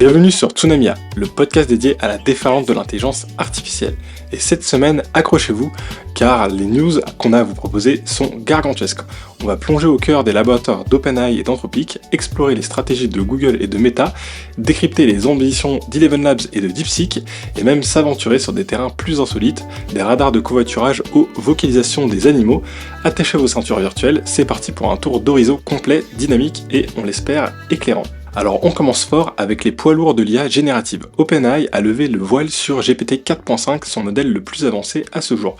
Bienvenue sur Tsunamia, le podcast dédié à la déferlante de l'intelligence artificielle. Et cette semaine, accrochez-vous, car les news qu'on a à vous proposer sont gargantuesques. On va plonger au cœur des laboratoires d'OpenAI et d'Anthropic, explorer les stratégies de Google et de Meta, décrypter les ambitions d'Eleven Labs et de DeepSeek, et même s'aventurer sur des terrains plus insolites, des radars de covoiturage aux vocalisations des animaux. Attachez vos ceintures virtuelles, c'est parti pour un tour d'horizon complet, dynamique et, on l'espère, éclairant. Alors on commence fort avec les poids lourds de l'IA générative. OpenAI a levé le voile sur GPT 4.5, son modèle le plus avancé à ce jour.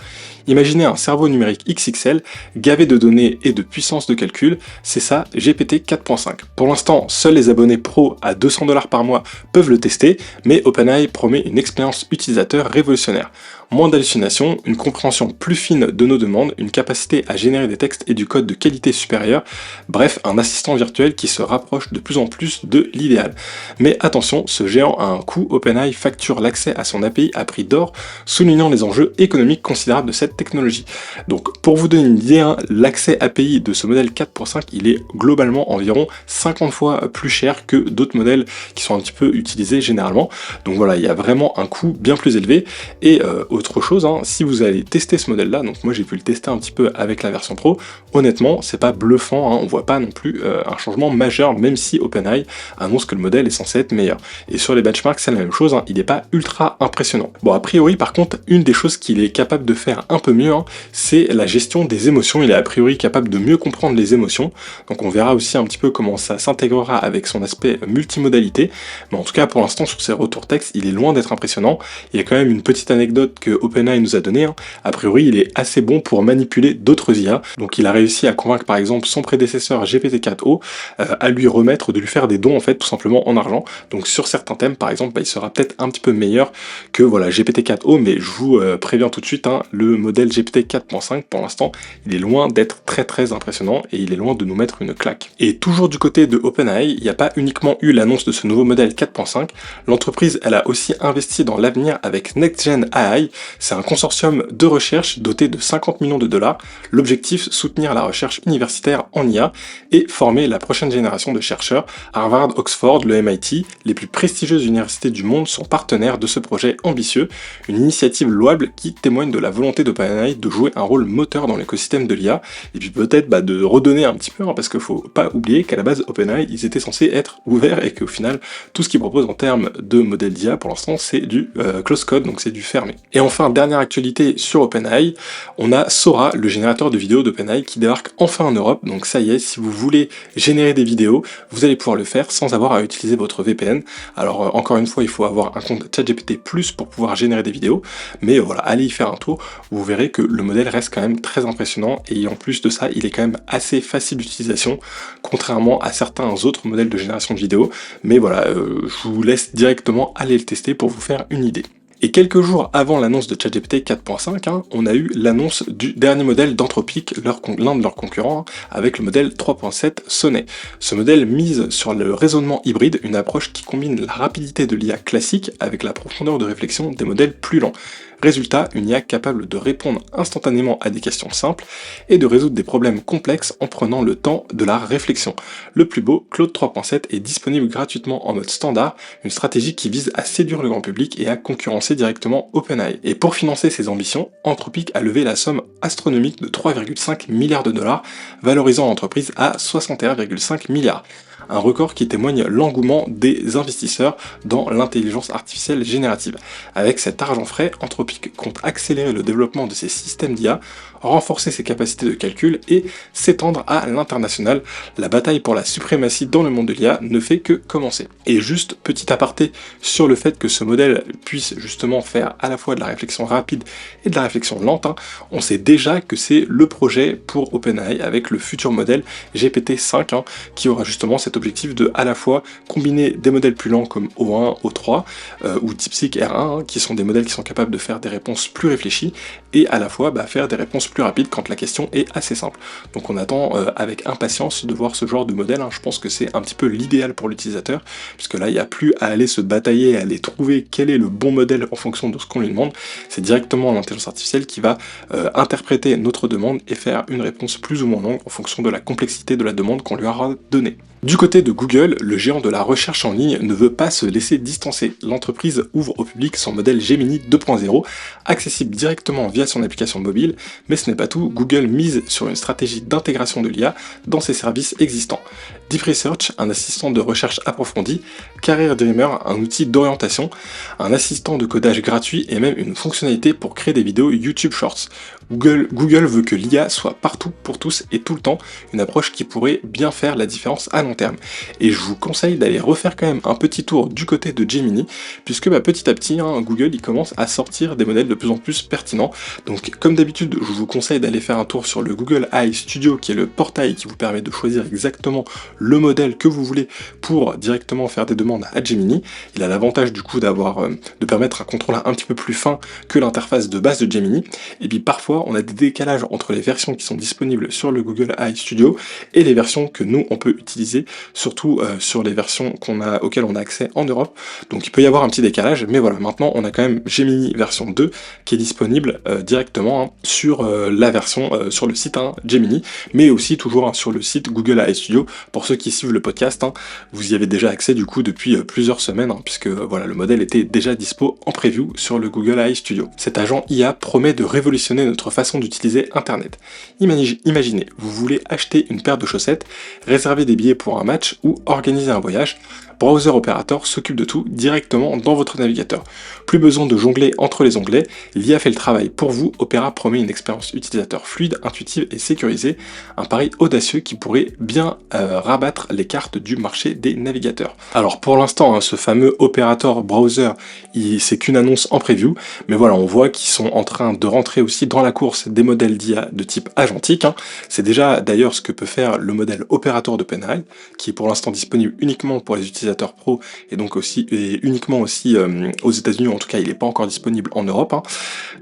Imaginez un cerveau numérique XXL, gavé de données et de puissance de calcul, c'est ça GPT 4.5. Pour l'instant, seuls les abonnés pro à $200 par mois peuvent le tester, mais OpenAI promet une expérience utilisateur révolutionnaire. Moins d'hallucinations, une compréhension plus fine de nos demandes, une capacité à générer des textes et du code de qualité supérieure, bref, un assistant virtuel qui se rapproche de plus en plus de l'idéal. Mais attention, ce géant a un coût, OpenAI facture l'accès à son API à prix d'or, soulignant les enjeux économiques considérables de cette technologie. Donc pour vous donner une idée, l'accès API de ce modèle 4.5, il est globalement environ 50 fois plus cher que d'autres modèles qui sont un petit peu utilisés généralement. Donc voilà, il y a vraiment un coût bien plus élevé. Et autre chose, si vous allez tester ce modèle-là, donc moi j'ai pu le tester un petit peu avec la version Pro, honnêtement, c'est pas bluffant, on voit pas non plus un changement majeur, même si OpenAI annonce que le modèle est censé être meilleur. Et sur les benchmarks, c'est la même chose, il n'est pas ultra impressionnant. Bon, a priori, par contre, une des choses qu'il est capable de faire un peu mieux, c'est la gestion des émotions. Il est a priori capable de mieux comprendre les émotions, donc on verra aussi un petit peu comment ça s'intégrera avec son aspect multimodalité, mais en tout cas, pour l'instant, sur ses retours texte, il est loin d'être impressionnant. Il y a quand même une petite anecdote que OpenAI nous a donnée, a priori, il est assez bon pour manipuler d'autres IA, donc il a réussi à convaincre par exemple son prédécesseur GPT-4o à lui remettre, de lui faire des dons en fait, tout simplement en argent. Donc sur certains thèmes, par exemple, il sera peut-être un petit peu meilleur que voilà GPT-4o, mais je vous préviens tout de suite, le modèle GPT 4.5 pour l'instant, il est loin d'être très impressionnant et il est loin de nous mettre une claque. Et toujours du côté de OpenAI, il n'y a pas uniquement eu l'annonce de ce nouveau modèle 4.5, l'entreprise elle a aussi investi dans l'avenir avec NextGen AI, c'est un consortium de recherche doté de 50 millions de dollars. L'objectif, soutenir la recherche universitaire en IA et former la prochaine génération de chercheurs. Harvard, Oxford, le MIT, les plus prestigieuses universités du monde sont partenaires de ce projet ambitieux, une initiative louable qui témoigne de la volonté d'OpenAI de jouer un rôle moteur dans l'écosystème de l'IA, et puis peut-être de redonner un petit peu, parce qu'il faut pas oublier qu'à la base OpenAI, ils étaient censés être ouverts, et qu'au final, tout ce qu'ils proposent en termes de modèle d'IA, pour l'instant, c'est du close code, donc c'est du fermé. Et enfin, dernière actualité sur OpenAI, on a Sora, le générateur de vidéos d'OpenAI, qui débarque enfin en Europe, donc ça y est, si vous voulez générer des vidéos, vous allez pouvoir le faire sans avoir à utiliser votre VPN. Alors encore une fois, il faut avoir un compte ChatGPT Plus pour pouvoir générer des vidéos, mais voilà, allez y faire un tour, vous verrez que le modèle reste quand même très impressionnant, et en plus de ça, il est quand même assez facile d'utilisation, contrairement à certains autres modèles de génération de vidéos, mais voilà, je vous laisse directement aller le tester pour vous faire une idée. Et quelques jours avant l'annonce de ChatGPT 4.5, on a eu l'annonce du dernier modèle d'Anthropic, l'un de leurs concurrents, avec le modèle 3.7 Sonnet. Ce modèle mise sur le raisonnement hybride, une approche qui combine la rapidité de l'IA classique avec la profondeur de réflexion des modèles plus lents. Résultat, une IA capable de répondre instantanément à des questions simples et de résoudre des problèmes complexes en prenant le temps de la réflexion. Le plus beau, Claude 3.7 est disponible gratuitement en mode standard, une stratégie qui vise à séduire le grand public et à concurrencer directement OpenAI. Et pour financer ses ambitions, Anthropic a levé la somme astronomique de 3,5 milliards de dollars, valorisant l'entreprise à 61,5 milliards. Un record qui témoigne l'engouement des investisseurs dans l'intelligence artificielle générative. Avec cet argent frais, Anthropic compte accélérer le développement de ses systèmes d'IA, renforcer ses capacités de calcul et s'étendre à l'international. La bataille pour la suprématie dans le monde de l'IA ne fait que commencer. Et juste petit aparté sur le fait que ce modèle puisse justement faire à la fois de la réflexion rapide et de la réflexion lente, on sait déjà que c'est le projet pour OpenAI avec le futur modèle GPT-5 qui aura justement cet objectif de à la fois combiner des modèles plus lents comme O1, O3 ou DeepSeek R1 qui sont des modèles qui sont capables de faire des réponses plus réfléchies et à la fois faire des réponses plus rapides quand la question est assez simple. Donc on attend avec impatience de voir ce genre de modèle, hein. Je pense que c'est un petit peu l'idéal pour l'utilisateur, puisque là il n'y a plus à aller se batailler, à aller trouver quel est le bon modèle en fonction de ce qu'on lui demande. C'est directement l'intelligence artificielle qui va interpréter notre demande et faire une réponse plus ou moins longue en fonction de la complexité de la demande qu'on lui aura donnée. Du côté de Google, le géant de la recherche en ligne ne veut pas se laisser distancer. L'entreprise ouvre au public son modèle Gemini 2.0, accessible directement via son application mobile, mais ce n'est pas tout, Google mise sur une stratégie d'intégration de l'IA dans ses services existants. Deep Research, un assistant de recherche approfondi, Career Dreamer, un outil d'orientation, un assistant de codage gratuit et même une fonctionnalité pour créer des vidéos YouTube Shorts. Google veut que l'IA soit partout pour tous et tout le temps, une approche qui pourrait bien faire la différence à long terme. Et je vous conseille d'aller refaire quand même un petit tour du côté de Gemini, puisque petit à petit, Google il commence à sortir des modèles de plus en plus pertinents. Donc comme d'habitude, je vous conseille d'aller faire un tour sur le Google AI Studio, qui est le portail qui vous permet de choisir exactement le modèle que vous voulez pour directement faire des demandes à Gemini. Il a l'avantage du coup de permettre un contrôle un petit peu plus fin que l'interface de base de Gemini. Et puis parfois, on a des décalages entre les versions qui sont disponibles sur le Google AI Studio et les versions que nous on peut utiliser, surtout sur les versions auxquelles on a accès en Europe. Donc il peut y avoir un petit décalage, mais voilà, maintenant on a quand même Gemini version 2 qui est disponible directement sur la version sur le site Gemini, mais aussi toujours sur le site Google AI Studio. Pour ceux qui suivent le podcast, vous y avez déjà accès du coup depuis plusieurs semaines, puisque voilà, le modèle était déjà dispo en preview sur le Google AI Studio. Cet agent IA promet de révolutionner notre façon d'utiliser Internet. Imaginez, vous voulez acheter une paire de chaussettes, réserver des billets pour un match ou organiser un voyage. Browser Operator s'occupe de tout directement dans votre navigateur. Plus besoin de jongler entre les onglets, l'IA fait le travail pour vous. Opera promet une expérience utilisateur fluide, intuitive et sécurisée, un pari audacieux qui pourrait bien rabattre les cartes du marché des navigateurs. Alors pour l'instant, ce fameux Operator Browser, c'est qu'une annonce en preview, mais voilà, on voit qu'ils sont en train de rentrer aussi dans la course des modèles d'IA de type agentique. C'est déjà d'ailleurs ce que peut faire le modèle Operator d'OpenAI, qui est pour l'instant disponible uniquement pour les utilisateurs pro et donc uniquement aussi aux États-Unis. En tout cas, il n'est pas encore disponible en Europe.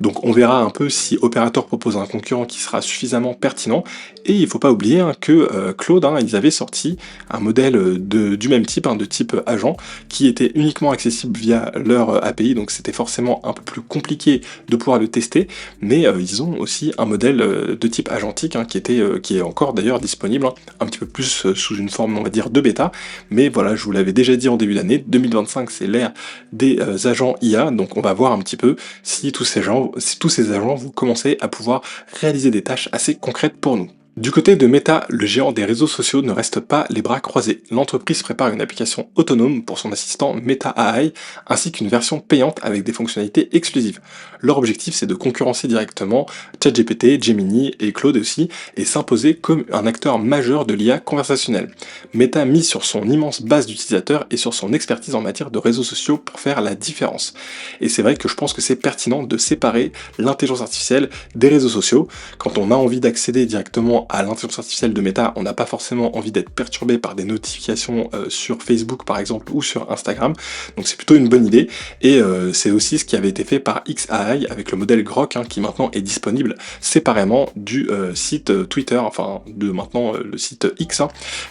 Donc on verra un peu si Operator propose un concurrent qui sera suffisamment pertinent. Et il ne faut pas oublier que Claude, ils avaient sorti un modèle du même type, de type agent, qui était uniquement accessible via leur API. Donc c'était forcément un peu plus compliqué de pouvoir le tester, mais ils ont aussi un modèle de type agentique qui est encore d'ailleurs disponible, un petit peu plus sous une forme, on va dire, de bêta. Mais voilà, je vous l'avais déjà dit en début d'année, 2025 c'est l'ère des agents IA, donc on va voir un petit peu si tous ces agents vont commencer à pouvoir réaliser des tâches assez concrètes pour nous. Du côté de Meta, le géant des réseaux sociaux ne reste pas les bras croisés. L'entreprise prépare une application autonome pour son assistant Meta AI, ainsi qu'une version payante avec des fonctionnalités exclusives. Leur objectif, c'est de concurrencer directement ChatGPT, Gemini et Claude aussi, et s'imposer comme un acteur majeur de l'IA conversationnelle. Meta mise sur son immense base d'utilisateurs et sur son expertise en matière de réseaux sociaux pour faire la différence. Et c'est vrai que je pense que c'est pertinent de séparer l'intelligence artificielle des réseaux sociaux. Quand on a envie d'accéder directement à l'intelligence artificielle de Meta, on n'a pas forcément envie d'être perturbé par des notifications sur Facebook par exemple ou sur Instagram, donc c'est plutôt une bonne idée. Et c'est aussi ce qui avait été fait par XAI avec le modèle Grok, qui maintenant est disponible séparément du site Twitter, enfin de maintenant le site X,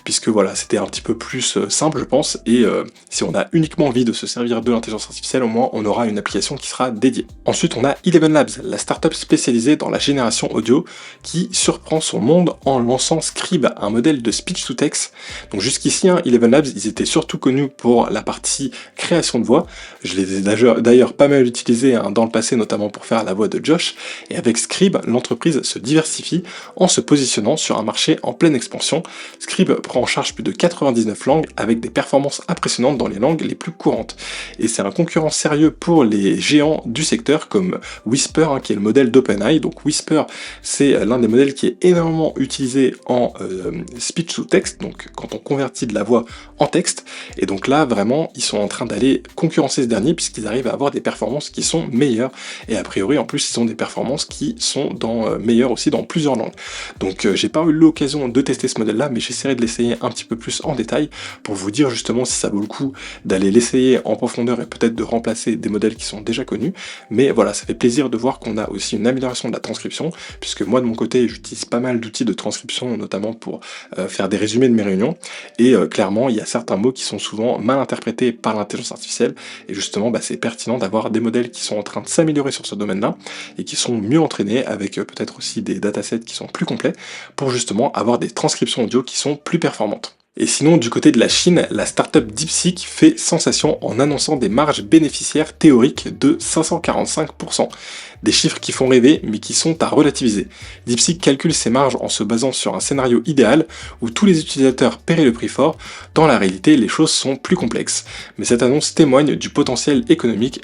puisque voilà, c'était un petit peu plus simple je pense, et si on a uniquement envie de se servir de l'intelligence artificielle, au moins on aura une application qui sera dédiée. Ensuite on a Eleven Labs, la startup spécialisée dans la génération audio qui surprend son monde en lançant Scribe, un modèle de speech to text. Donc jusqu'ici, Eleven Labs, ils étaient surtout connus pour la partie création de voix. Je les ai d'ailleurs pas mal utilisés dans le passé, notamment pour faire la voix de Josh. Et avec Scribe, l'entreprise se diversifie en se positionnant sur un marché en pleine expansion. Scribe prend en charge plus de 99 langues avec des performances impressionnantes dans les langues les plus courantes. Et c'est un concurrent sérieux pour les géants du secteur comme Whisper, qui est le modèle d'OpenAI. Donc Whisper, c'est l'un des modèles qui est énormément souvent utilisé en speech to text, donc quand on convertit de la voix en texte, et donc là vraiment ils sont en train d'aller concurrencer ce dernier puisqu'ils arrivent à avoir des performances qui sont meilleures, et a priori en plus ils ont des performances qui sont meilleures aussi dans plusieurs langues. Donc j'ai pas eu l'occasion de tester ce modèle là, mais j'essaierai de l'essayer un petit peu plus en détail pour vous dire justement si ça vaut le coup d'aller l'essayer en profondeur et peut-être de remplacer des modèles qui sont déjà connus. Mais voilà, ça fait plaisir de voir qu'on a aussi une amélioration de la transcription, puisque moi de mon côté j'utilise pas mal d'outils de transcription, notamment pour faire des résumés de mes réunions, et clairement il y a certains mots qui sont souvent mal interprétés par l'intelligence artificielle, et justement c'est pertinent d'avoir des modèles qui sont en train de s'améliorer sur ce domaine-là, et qui sont mieux entraînés, avec peut-être aussi des datasets qui sont plus complets, pour justement avoir des transcriptions audio qui sont plus performantes. Et sinon, du côté de la Chine, la startup DeepSeek fait sensation en annonçant des marges bénéficiaires théoriques de 545%. Des chiffres qui font rêver, mais qui sont à relativiser. DeepSeek calcule ses marges en se basant sur un scénario idéal où tous les utilisateurs paieraient le prix fort. Dans la réalité, les choses sont plus complexes. Mais cette annonce témoigne du potentiel économique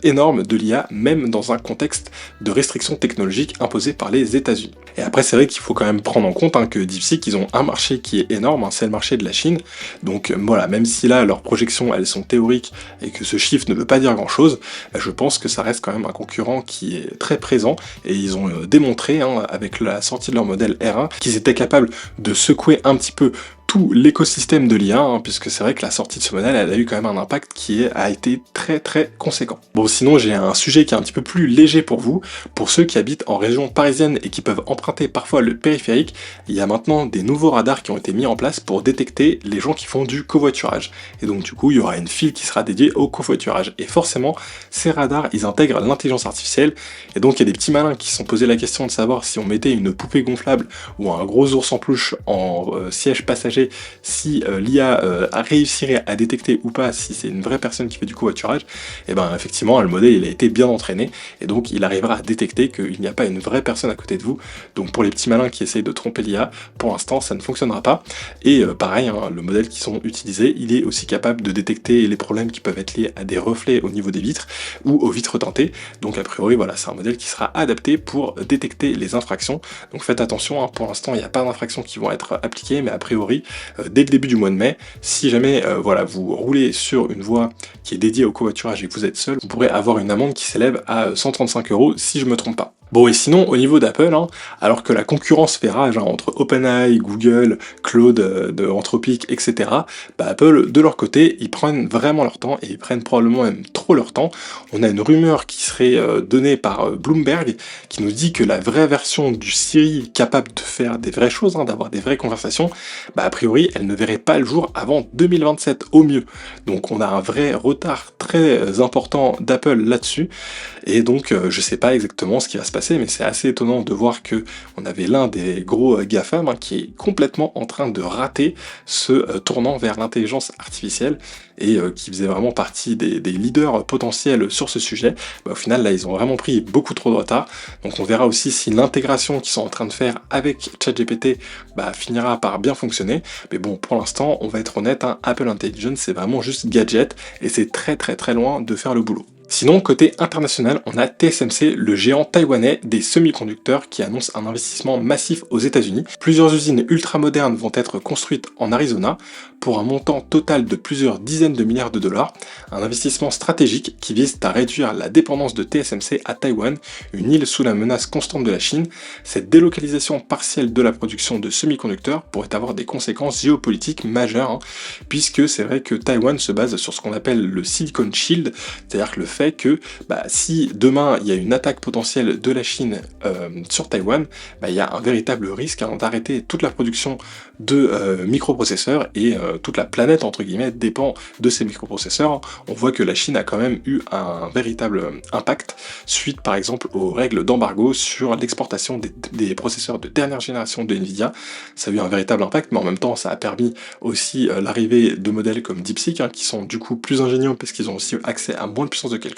énorme de l'IA, même dans un contexte de restrictions technologiques imposées par les États-Unis. Et après, c'est vrai qu'il faut quand même prendre en compte que DeepSeek, ils ont un marché qui est énorme, c'est le marché de la Chine. Donc voilà, même si là, leurs projections, elles sont théoriques et que ce chiffre ne veut pas dire grand-chose, je pense que ça reste quand même un concurrent qui est très présent, et ils ont démontré avec la sortie de leur modèle R1 qu'ils étaient capables de secouer un petit peu tout l'écosystème de l'IA, puisque c'est vrai que la sortie de ce modèle, elle a eu quand même un impact qui a été très très conséquent. Bon, sinon j'ai un sujet qui est un petit peu plus léger pour vous. Pour ceux qui habitent en région parisienne et qui peuvent emprunter parfois le périphérique, il y a maintenant des nouveaux radars qui ont été mis en place pour détecter les gens qui font du covoiturage. Et donc du coup, il y aura une file qui sera dédiée au covoiturage. Et forcément, ces radars, ils intègrent l'intelligence artificielle, et donc il y a des petits malins qui se sont posé la question de savoir si on mettait une poupée gonflable ou un gros ours en peluche en siège passager, si l'IA réussirait à détecter ou pas si c'est une vraie personne qui fait du covoiturage. Et ben effectivement, le modèle il a été bien entraîné, et donc il arrivera à détecter qu'il n'y a pas une vraie personne à côté de vous. Donc pour les petits malins qui essayent de tromper l'IA, pour l'instant ça ne fonctionnera pas. Et pareil, le modèle qui sont utilisés, il est aussi capable de détecter les problèmes qui peuvent être liés à des reflets au niveau des vitres ou aux vitres teintées. Donc a priori voilà, c'est un modèle qui sera adapté pour détecter les infractions. Donc faites attention, pour l'instant il n'y a pas d'infractions qui vont être appliquées, mais a priori dès le début du mois de mai, si jamais voilà, vous roulez sur une voie qui est dédiée au covoiturage et que vous êtes seul, vous pourrez avoir une amende qui s'élève à 135 € si je me trompe pas. Bon, et sinon, au niveau d'Apple, alors que la concurrence fait rage entre OpenAI, Google, Claude de Anthropic, etc., Apple, de leur côté, ils prennent vraiment leur temps, et ils prennent probablement même trop leur temps. On a une rumeur qui serait donnée par Bloomberg, qui nous dit que la vraie version du Siri capable de faire des vraies choses, d'avoir des vraies conversations, a priori, elle ne verrait pas le jour avant 2027 au mieux. Donc on a un vrai retard très important d'Apple là-dessus, et donc je sais pas exactement ce qui va se passer, mais c'est assez étonnant de voir que on avait l'un des gros GAFAM qui est complètement en train de rater ce tournant vers l'intelligence artificielle, et qui faisait vraiment partie des leaders potentiels sur ce sujet. Au final là ils ont vraiment pris beaucoup trop de retard, donc on verra aussi si l'intégration qu'ils sont en train de faire avec ChatGPT finira par bien fonctionner. Mais bon, pour l'instant on va être honnête, Apple Intelligence c'est vraiment juste gadget, et c'est très très très loin de faire le boulot. Sinon, côté international, on a TSMC, le géant taïwanais des semi-conducteurs, qui annonce un investissement massif aux États-Unis. Plusieurs usines ultra-modernes vont être construites en Arizona pour un montant total de plusieurs dizaines de milliards de dollars. Un investissement stratégique qui vise à réduire la dépendance de TSMC à Taïwan, une île sous la menace constante de la Chine. Cette délocalisation partielle de la production de semi-conducteurs pourrait avoir des conséquences géopolitiques majeures, puisque c'est vrai que Taïwan se base sur ce qu'on appelle le Silicon Shield, c'est-à-dire que le fait que si demain il y a une attaque potentielle de la Chine sur Taïwan, il y a un véritable risque d'arrêter toute la production de microprocesseurs, et toute la planète entre guillemets dépend de ces microprocesseurs. On voit que la Chine a quand même eu un véritable impact suite par exemple aux règles d'embargo sur l'exportation des processeurs de dernière génération de Nvidia. Ça a eu un véritable impact, mais en même temps ça a permis aussi l'arrivée de modèles comme DeepSeek, qui sont du coup plus ingénieux parce qu'ils ont aussi accès à moins de puissance de calcul.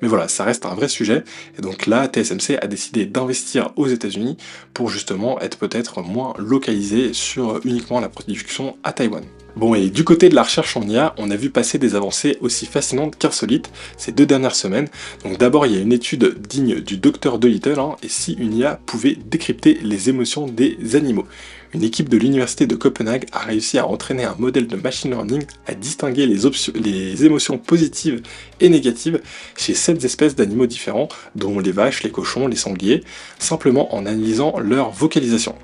Mais voilà, ça reste un vrai sujet, et donc là TSMC a décidé d'investir aux États-Unis pour justement être peut-être moins localisé sur uniquement la production à Taïwan. Bon, et du côté de la recherche en IA, on a vu passer des avancées aussi fascinantes qu'insolites ces 2 dernières semaines. Donc d'abord, il y a une étude digne du docteur Dolittle, et si une IA pouvait décrypter les émotions des animaux. Une équipe de l'université de Copenhague a réussi à entraîner un modèle de machine learning à distinguer les émotions positives et négatives chez 7 espèces d'animaux différents, dont les vaches, les cochons, les sangliers, simplement en analysant leur vocalisation.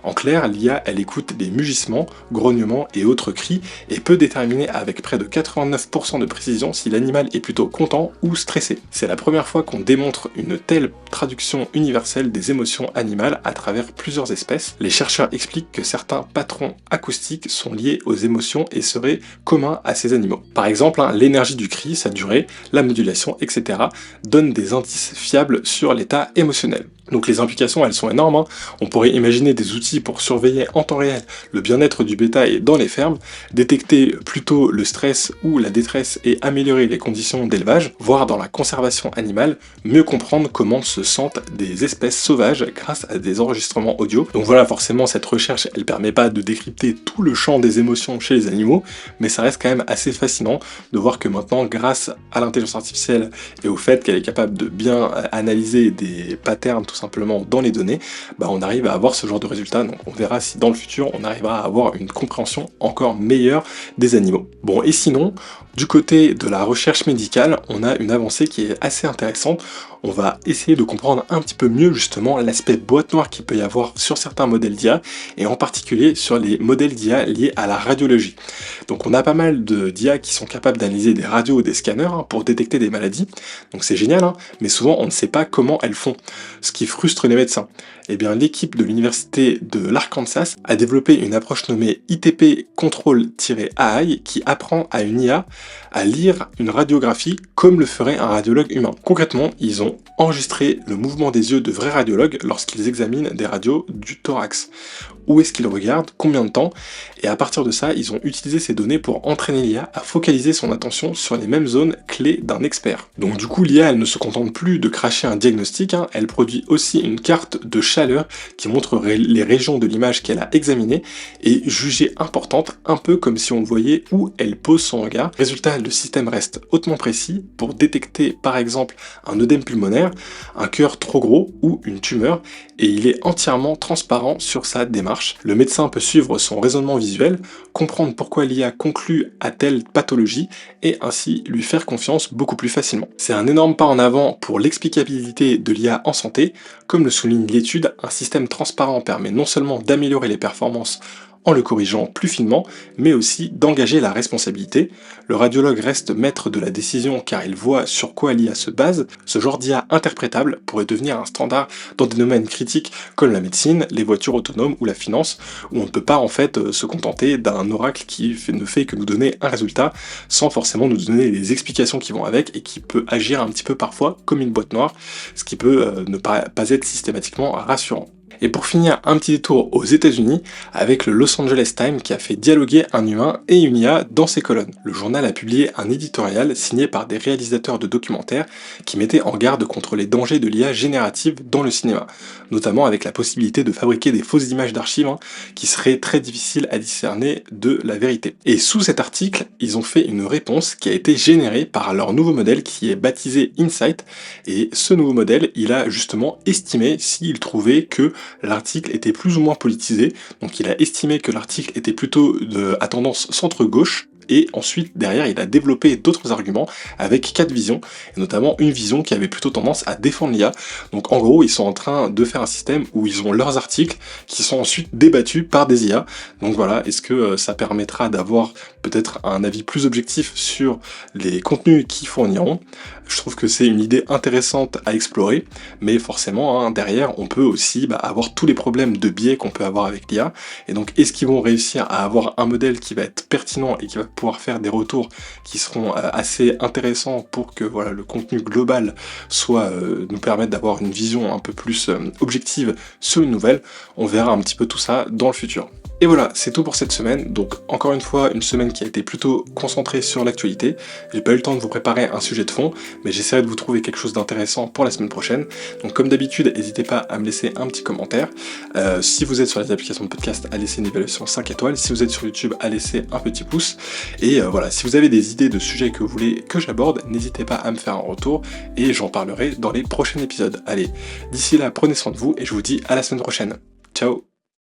En clair, l'IA, elle écoute les mugissements, grognements et autres cris et peut déterminer avec près de 89% de précision si l'animal est plutôt content ou stressé. C'est la première fois qu'on démontre une telle traduction universelle des émotions animales à travers plusieurs espèces. Les chercheurs expliquent que certains patrons acoustiques sont liés aux émotions et seraient communs à ces animaux. Par exemple, l'énergie du cri, sa durée, la modulation, etc. donnent des indices fiables sur l'état émotionnel. Donc les implications, elles sont énormes. On pourrait imaginer des outils pour surveiller en temps réel le bien-être du bétail dans les fermes, détecter plutôt le stress ou la détresse et améliorer les conditions d'élevage, voire dans la conservation animale, mieux comprendre comment se sentent des espèces sauvages grâce à des enregistrements audio. Donc voilà, forcément cette recherche, elle permet pas de décrypter tout le champ des émotions chez les animaux, mais ça reste quand même assez fascinant de voir que maintenant, grâce à l'intelligence artificielle et au fait qu'elle est capable de bien analyser des patterns tout simplement dans les données, on arrive à avoir ce genre de résultat. Donc on verra si dans le futur on arrivera à avoir une compréhension encore meilleure des animaux. Bon, et sinon, du côté de la recherche médicale, on a une avancée qui est assez intéressante. On va essayer de comprendre un petit peu mieux justement l'aspect boîte noire qu'il peut y avoir sur certains modèles d'IA, et en particulier sur les modèles d'IA liés à la radiologie. Donc on a pas mal d'IA qui sont capables d'analyser des radios ou des scanners pour détecter des maladies, donc c'est génial, mais souvent on ne sait pas comment elles font, ce qui frustre les médecins. Eh bien l'équipe de l'université de l'Arkansas a développé une approche nommée ITP Control-AI qui apprend à une IA à lire une radiographie comme le ferait un radiologue humain. Concrètement, ils ont enregistré le mouvement des yeux de vrais radiologues lorsqu'ils examinent des radios du thorax. Où est-ce qu'ils regardent, combien de temps, et à partir de ça, ils ont utilisé ces données pour entraîner l'IA à focaliser son attention sur les mêmes zones clés d'un expert. Donc du coup, l'IA, elle ne se contente plus de cracher un diagnostic, elle produit aussi une carte de chaleur qui montre les régions de l'image qu'elle a examinées et jugées importantes, un peu comme si on voyait où elle pose son regard. Résultat, le système reste hautement précis pour détecter par exemple un œdème pulmonaire, un cœur trop gros ou une tumeur, et il est entièrement transparent sur sa démarche. Le médecin peut suivre son raisonnement visuel, comprendre pourquoi l'IA conclut à telle pathologie et ainsi lui faire confiance beaucoup plus facilement. C'est un énorme pas en avant pour l'explicabilité de l'IA en santé. Comme le souligne l'étude, un système transparent permet non seulement d'améliorer les performances en le corrigeant plus finement, mais aussi d'engager la responsabilité. Le radiologue reste maître de la décision car il voit sur quoi l'IA se base. Ce genre d'IA interprétable pourrait devenir un standard dans des domaines critiques comme la médecine, les voitures autonomes ou la finance, où on ne peut pas en fait se contenter d'un oracle qui ne fait que nous donner un résultat sans forcément nous donner les explications qui vont avec et qui peut agir un petit peu parfois comme une boîte noire, ce qui peut ne pas être systématiquement rassurant. Et pour finir, un petit détour aux États-Unis avec le Los Angeles Times qui a fait dialoguer un humain et une IA dans ses colonnes. Le journal a publié un éditorial signé par des réalisateurs de documentaires qui mettaient en garde contre les dangers de l'IA générative dans le cinéma, notamment avec la possibilité de fabriquer des fausses images d'archives qui seraient très difficiles à discerner de la vérité. Et sous cet article, ils ont fait une réponse qui a été générée par leur nouveau modèle qui est baptisé Insight, et ce nouveau modèle, il a justement estimé s'il trouvait que l'article était plus ou moins politisé, donc il a estimé que l'article était plutôt à tendance centre-gauche, et ensuite derrière il a développé d'autres arguments avec 4 visions, et notamment une vision qui avait plutôt tendance à défendre l'IA. Donc en gros ils sont en train de faire un système où ils ont leurs articles qui sont ensuite débattus par des IA. Donc voilà, est-ce que ça permettra d'avoir peut-être un avis plus objectif sur les contenus qu'ils fourniront? Je trouve que c'est une idée intéressante à explorer, mais forcément derrière on peut aussi avoir tous les problèmes de biais qu'on peut avoir avec l'IA, et donc est-ce qu'ils vont réussir à avoir un modèle qui va être pertinent et qui va pouvoir faire des retours qui seront assez intéressants pour que le contenu global nous permette d'avoir une vision un peu plus objective sur une nouvelle. On verra un petit peu tout ça dans le futur. Et voilà, c'est tout pour cette semaine. Donc encore une fois, une semaine qui a été plutôt concentrée sur l'actualité. J'ai pas eu le temps de vous préparer un sujet de fond, mais j'essaierai de vous trouver quelque chose d'intéressant pour la semaine prochaine. Donc comme d'habitude, n'hésitez pas à me laisser un petit commentaire. Si vous êtes sur les applications de podcast, à laisser une évaluation 5 étoiles. Si vous êtes sur YouTube, à laisser un petit pouce. Et voilà, si vous avez des idées de sujets que vous voulez que j'aborde, n'hésitez pas à me faire un retour et j'en parlerai dans les prochains épisodes. Allez, d'ici là, prenez soin de vous et je vous dis à la semaine prochaine. Ciao!